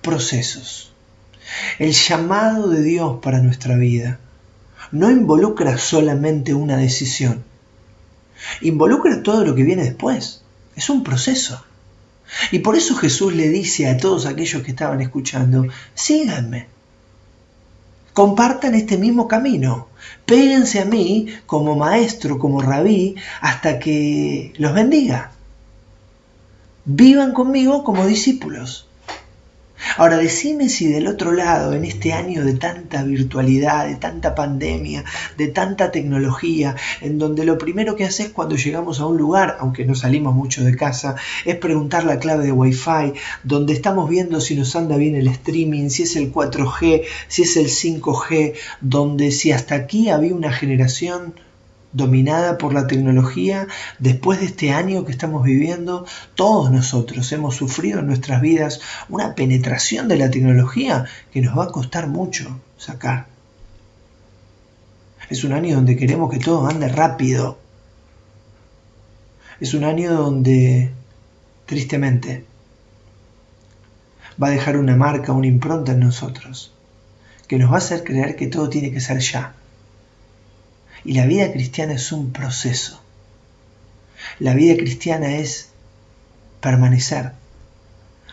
procesos. El llamado de Dios para nuestra vida no involucra solamente una decisión, involucra todo lo que viene después. Es un proceso. Y por eso Jesús le dice a todos aquellos que estaban escuchando, síganme, compartan este mismo camino, péguense a mí como maestro, como rabí, hasta que los bendiga. Vivan conmigo como discípulos. Ahora, decime si del otro lado, en este año de tanta virtualidad, de tanta pandemia, de tanta tecnología, en donde lo primero que haces cuando llegamos a un lugar, aunque no salimos mucho de casa, es preguntar la clave de Wi-Fi, donde estamos viendo si nos anda bien el streaming, si es el 4G, si es el 5G, donde si hasta aquí había una generación dominada por la tecnología, después de este año que estamos viviendo, todos nosotros hemos sufrido en nuestras vidas una penetración de la tecnología que nos va a costar mucho sacar. Es un año donde queremos que todo ande rápido. Es un año donde, tristemente, va a dejar una marca, una impronta en nosotros, que nos va a hacer creer que todo tiene que ser ya. Y la vida cristiana es un proceso. La vida cristiana es permanecer.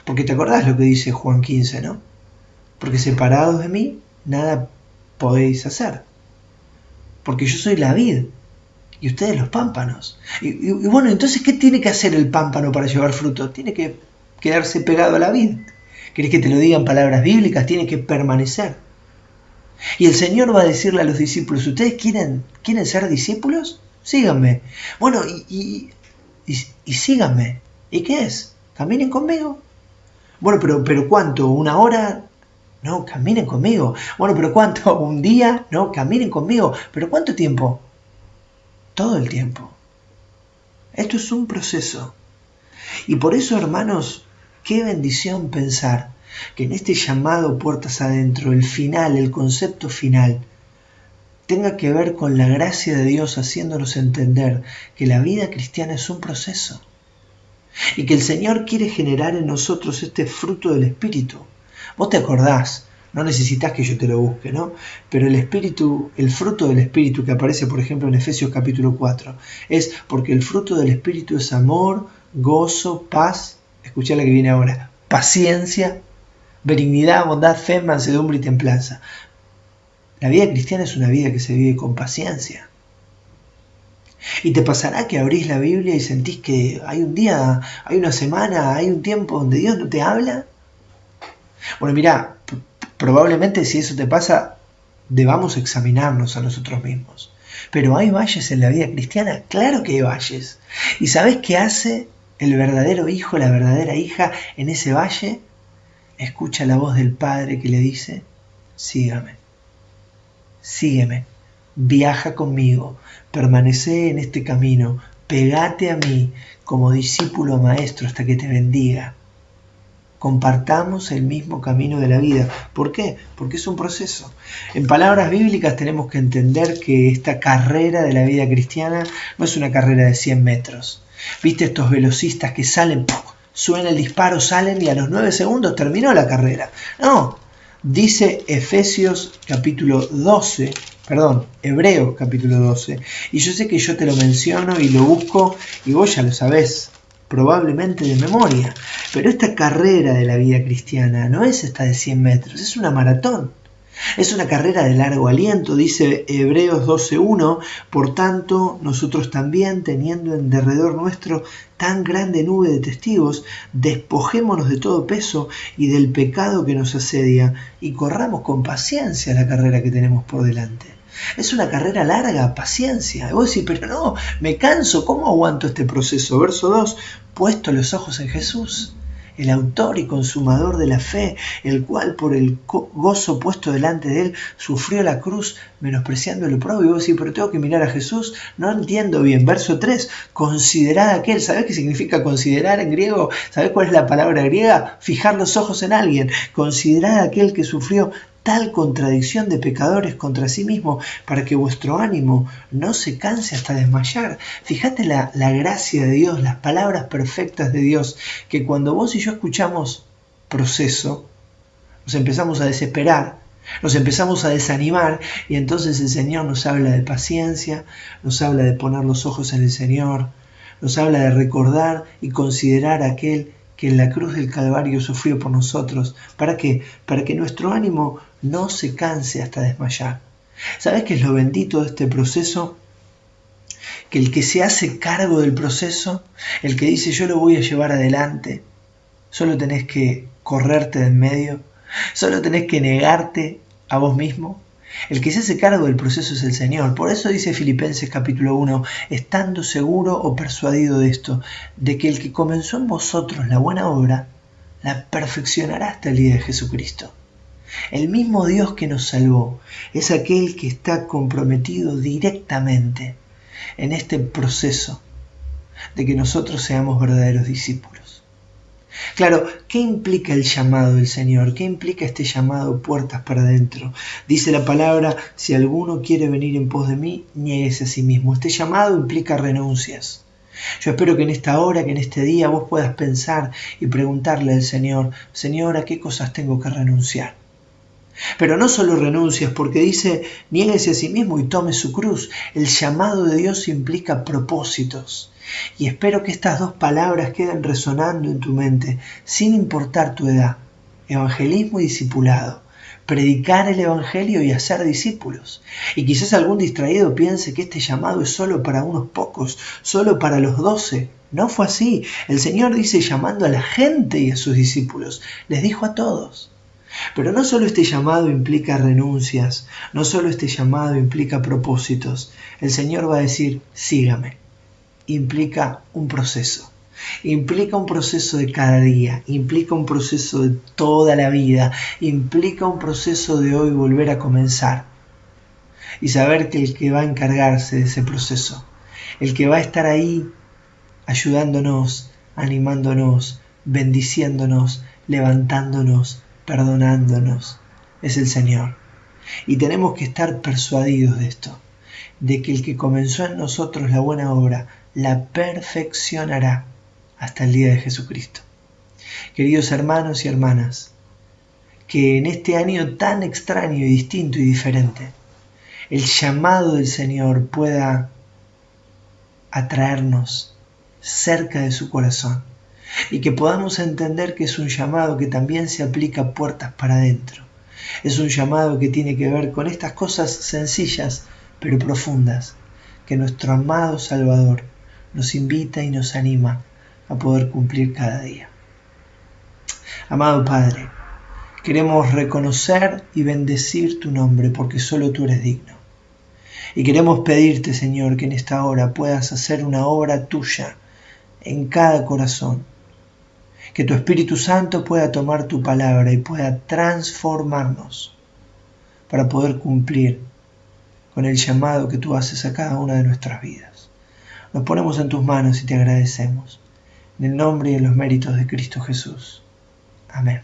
Porque te acordás lo que dice Juan 15, ¿no? Porque separados de mí, nada podéis hacer. porque yo soy la vid y ustedes los pámpanos. Y bueno, entonces, ¿qué tiene que hacer el pámpano para llevar fruto? Tiene que quedarse pegado a la vid. ¿Querés que te lo digan palabras bíblicas? Tiene que permanecer. Y el Señor va a decirle a los discípulos, ¿ustedes quieren ser discípulos? Síganme. Bueno, y síganme. ¿Y qué es? Caminen conmigo. Bueno, pero ¿cuánto? ¿1 hora? No, caminen conmigo. Bueno, pero ¿cuánto? ¿1 día? No, caminen conmigo. ¿Pero cuánto tiempo? Todo el tiempo. Esto es un proceso. Y por eso, hermanos, qué bendición pensar que en este llamado puertas adentro, el final, el concepto final, tenga que ver con la gracia de Dios haciéndonos entender que la vida cristiana es un proceso y que el Señor quiere generar en nosotros este fruto del Espíritu. Vos te acordás, no necesitas que yo te lo busque, ¿no? Pero el Espíritu, el fruto del Espíritu que aparece, por ejemplo, en Efesios capítulo 4, es porque el fruto del Espíritu es amor, gozo, paz, escuchá la que viene ahora, paciencia, benignidad, bondad, fe, mansedumbre y templanza. La vida cristiana es una vida que se vive con paciencia. Y te pasará que abrís la Biblia y sentís que hay un día, hay una semana, hay un tiempo donde Dios no te habla. Bueno, mirá, probablemente si eso te pasa, debamos examinarnos a nosotros mismos. Pero ¿hay valles en la vida cristiana? Claro que hay valles. ¿Y sabés qué hace el verdadero hijo, la verdadera hija en ese valle? Escucha la voz del Padre que le dice, sígame, sígueme, viaja conmigo, permanece en este camino, pegate a mí como discípulo maestro hasta que te bendiga. Compartamos el mismo camino de la vida. ¿Por qué? Porque es un proceso. En palabras bíblicas tenemos que entender que esta carrera de la vida cristiana no es una carrera de 100 metros. ¿Viste estos velocistas que salen, ¡pum!, suena el disparo, salen y a los 9 segundos terminó la carrera? No, dice Hebreos capítulo 12, y yo sé que yo te lo menciono y lo busco y vos ya lo sabés, probablemente de memoria, pero esta carrera de la vida cristiana no es esta de 100 metros, es una maratón. Es una carrera de largo aliento, dice Hebreos 12:1, por tanto, nosotros también, teniendo en derredor nuestro tan grande nube de testigos, despojémonos de todo peso y del pecado que nos asedia, y corramos con paciencia la carrera que tenemos por delante. Es una carrera larga, paciencia. Y vos decís, pero no, me canso, ¿cómo aguanto este proceso? Verso 2, puesto los ojos en Jesús, el autor y consumador de la fe, el cual por el gozo puesto delante de él sufrió la cruz, menospreciando el oprobio. Y vos decís, pero tengo que mirar a Jesús, no entiendo bien. Verso 3, considerad aquel. ¿Sabés qué significa considerar en griego? ¿Sabés cuál es la palabra griega? Fijar los ojos en alguien. Considerad aquel que sufrió tal contradicción de pecadores contra sí mismo, para que vuestro ánimo no se canse hasta desmayar. Fíjate la gracia de Dios, las palabras perfectas de Dios, que cuando vos y yo escuchamos proceso, nos empezamos a desesperar, nos empezamos a desanimar, y entonces el Señor nos habla de paciencia, nos habla de poner los ojos en el Señor, nos habla de recordar y considerar a aquel que en la cruz del Calvario sufrió por nosotros. ¿Para qué? Para que nuestro ánimo no se canse hasta desmayar. ¿Sabes qué es lo bendito de este proceso? Que el que se hace cargo del proceso, el que dice yo lo voy a llevar adelante, solo tenés que correrte de en medio, solo tenés que negarte a vos mismo. El que se hace cargo del proceso es el Señor. Por eso dice Filipenses capítulo 1, estando seguro o persuadido de esto, de que el que comenzó en vosotros la buena obra, la perfeccionará hasta el día de Jesucristo. El mismo Dios que nos salvó es aquel que está comprometido directamente en este proceso de que nosotros seamos verdaderos discípulos. Claro, ¿qué implica el llamado del Señor? ¿Qué implica este llamado puertas para adentro? Dice la palabra, si alguno quiere venir en pos de mí, niéguese a sí mismo. Este llamado implica renuncias. Yo espero que en esta hora, que en este día vos puedas pensar y preguntarle al Señor, Señor, ¿a qué cosas tengo que renunciar? Pero no solo renuncias, porque dice, niéguese a sí mismo y tome su cruz. El llamado de Dios implica propósitos. Y espero que estas dos palabras queden resonando en tu mente, sin importar tu edad, evangelismo y discipulado. predicar el Evangelio y hacer discípulos. Y quizás algún distraído piense que este llamado es solo para unos pocos, solo para los 12. No fue así. El Señor dice llamando a la gente y a sus discípulos. Les dijo a todos. Pero no solo este llamado implica renuncias, no solo este llamado implica propósitos. El Señor va a decir, sígame. Implica un proceso. Implica un proceso de cada día, implica un proceso de toda la vida, implica un proceso de hoy volver a comenzar. Y saber que el que va a encargarse de ese proceso, el que va a estar ahí ayudándonos, animándonos, bendiciéndonos, levantándonos, perdonándonos, es el Señor. Y tenemos que estar persuadidos de esto, de que el que comenzó en nosotros la buena obra, la perfeccionará hasta el día de Jesucristo. Queridos hermanos y hermanas, que en este año tan extraño y distinto y diferente, el llamado del Señor pueda atraernos cerca de su corazón y que podamos entender que es un llamado que también se aplica a puertas para adentro. Es un llamado que tiene que ver con estas cosas sencillas pero profundas que nuestro amado Salvador nos invita y nos anima a poder cumplir cada día. Amado Padre, queremos reconocer y bendecir tu nombre porque solo tú eres digno. Y queremos pedirte, Señor, que en esta hora puedas hacer una obra tuya en cada corazón. Que tu Espíritu Santo pueda tomar tu palabra y pueda transformarnos para poder cumplir con el llamado que tú haces a cada una de nuestras vidas. Nos ponemos en tus manos y te agradecemos. En el nombre y en los méritos de Cristo Jesús. Amén.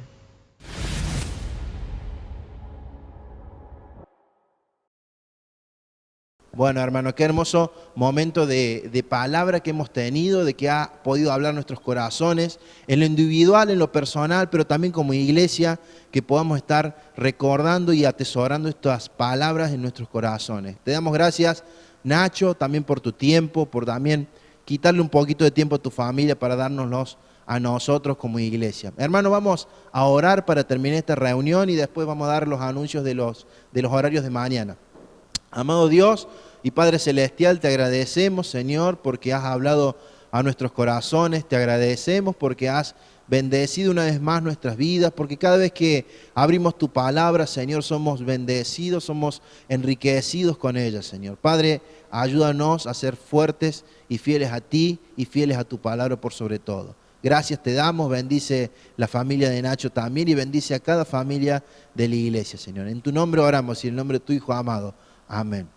Bueno, hermano, qué hermoso momento de palabra que hemos tenido, de que ha podido hablar nuestros corazones, en lo individual, en lo personal, pero también como iglesia, que podamos estar recordando y atesorando estas palabras en nuestros corazones. Te damos gracias, Nacho, también por tu tiempo, por también quitarle un poquito de tiempo a tu familia para dárnoslos a nosotros como iglesia. Hermano, vamos a orar para terminar esta reunión y después vamos a dar los anuncios de los horarios de mañana. Amado Dios y Padre Celestial, te agradecemos, Señor, porque has hablado a nuestros corazones, te agradecemos porque has bendecido una vez más nuestras vidas, porque cada vez que abrimos tu palabra, Señor, somos bendecidos, somos enriquecidos con ella, Señor. Padre, ayúdanos a ser fuertes y fieles a ti y fieles a tu palabra por sobre todo. Gracias te damos, bendice la familia de Nacho también y bendice a cada familia de la iglesia, Señor. En tu nombre oramos y en el nombre de tu Hijo amado. Amén.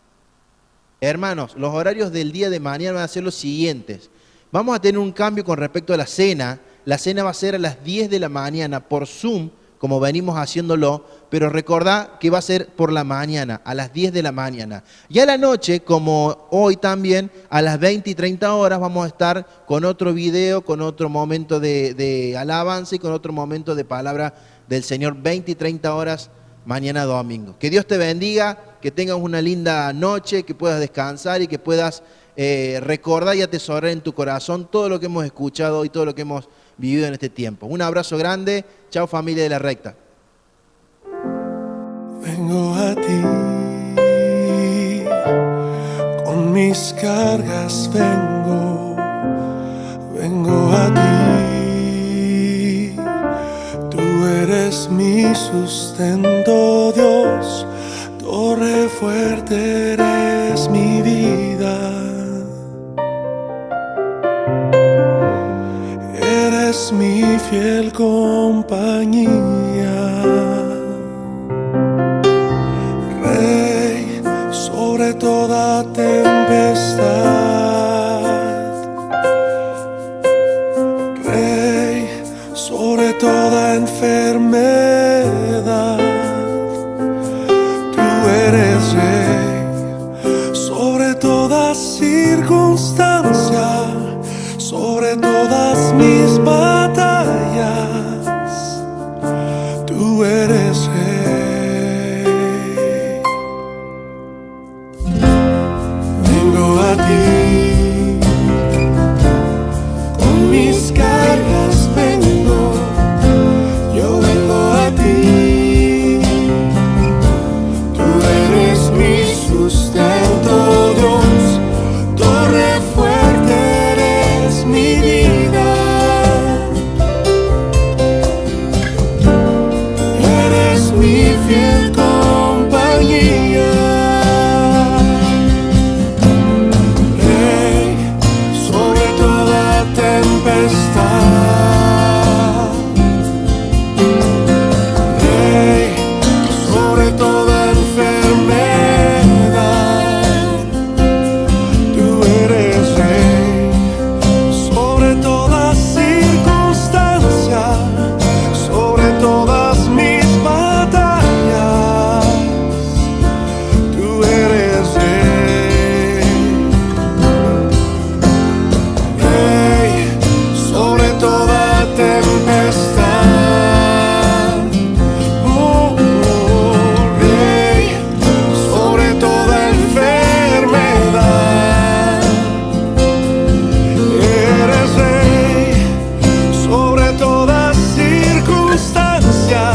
Hermanos, los horarios del día de mañana van a ser los siguientes. Vamos a tener un cambio con respecto a la cena. La cena va a ser a las 10 de la mañana por Zoom, como venimos haciéndolo, pero recordá que va a ser por la mañana, a las 10 de la mañana. Y a la noche, como hoy también, a las 20 y 30 horas vamos a estar con otro video, con otro momento de alabanza y con otro momento de palabra del Señor, 20 y 30 horas mañana domingo. Que Dios te bendiga, que tengas una linda noche, que puedas descansar y que puedas recordar y atesorar en tu corazón todo lo que hemos escuchado y todo lo que hemos vivido en este tiempo. Un abrazo grande. Chao, familia de La Recta. Vengo a ti, con mis cargas vengo a ti. Tú eres mi sustento, Dios, torre fuerte eres mi vida. Eres mi fiel compañía. Rey sobre toda tempestad. Rey sobre toda enfermedad. Tú eres Rey sobre toda circunstancia, sobre todas mis batallas. Tú eres Rey. Vengo a ti, con mis cargas vengo, yo vengo a ti. compañía. Rey sobre toda tempestad. Rey sobre toda enfermedad. Tú eres rey sobre toda circunstancia, sobre todas mis batallas. Tú eres rey. Rey sobre toda tempestad. Rey sobre toda enfermedad. Eres rey sobre toda circunstancia,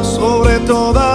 sobre toda